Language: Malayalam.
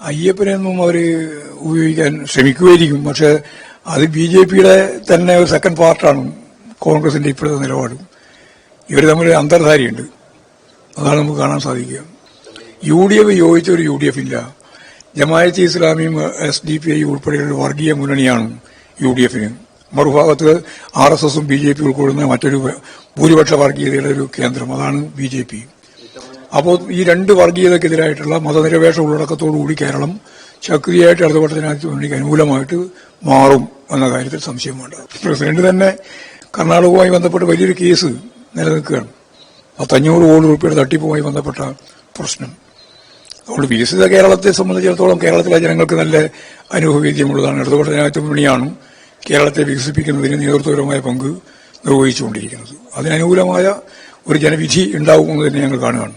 അയ്യപ്പനെയൊന്നും അവർ ഉപയോഗിക്കാൻ ശ്രമിക്കുമായിരിക്കും. പക്ഷെ അത് BJPയുടെ തന്നെ ഒരു സെക്കൻഡ് പാർട്ടാണ് കോൺഗ്രസിന്റെ ഇപ്പോഴത്തെ നിലപാട്. ഇവർ തമ്മിൽ അന്തർധാരയുണ്ട്. അതാണ് നമുക്ക് കാണാൻ സാധിക്കുക. UDF യോജിച്ച ഒരു UDF ഇല്ല. ജമാഅത്തെ ഇസ്ലാമിയും SDPI ഉൾപ്പെടെയുള്ള വർഗീയ മുന്നണിയാണ് UDFന്. മറുഭാഗത്ത് RSSും BJP ഉൾക്കൊള്ളുന്ന മറ്റൊരു ഭൂരിപക്ഷ വർഗീയതയുടെ ഒരു കേന്ദ്രം, അതാണ് BJP. അപ്പോൾ ഈ രണ്ട് വർഗീയതക്കെതിരായിട്ടുള്ള മതനിരപേക്ഷ ഉള്ളടക്കത്തോടുകൂടി കേരളം ശക്തിയായിട്ട് ഇടതുപക്ഷ ജനാധിപത്യ മുന്നണിക്ക് അനുകൂലമായിട്ട് മാറും എന്ന കാര്യത്തിൽ സംശയം വേണ്ട. പ്രസിഡന്റ് തന്നെ കർണാടകവുമായി ബന്ധപ്പെട്ട് വലിയൊരു കേസ് നിലനിൽക്കുകയാണ്. 500 കോടി രൂപയുടെ തട്ടിപ്പുമായി ബന്ധപ്പെട്ട പ്രശ്നം. അതുകൊണ്ട് വികസിത കേരളത്തെ സംബന്ധിച്ചിടത്തോളം കേരളത്തിലെ ജനങ്ങൾക്ക് നല്ല അനുഭവവേദ്യമുള്ളതാണ്. ഇടതുപക്ഷ ജനാധിപത്യ മുന്നണിയാണ് കേരളത്തെ വികസിപ്പിക്കുന്നതിന് നേതൃത്വപരമായ പങ്ക് നിർവഹിച്ചുകൊണ്ടിരിക്കുന്നത്. അതിനനുകൂലമായ ഒരു ജനവിധി ഉണ്ടാകുമെന്ന് തന്നെ ഞങ്ങൾ കാണുകയാണ്.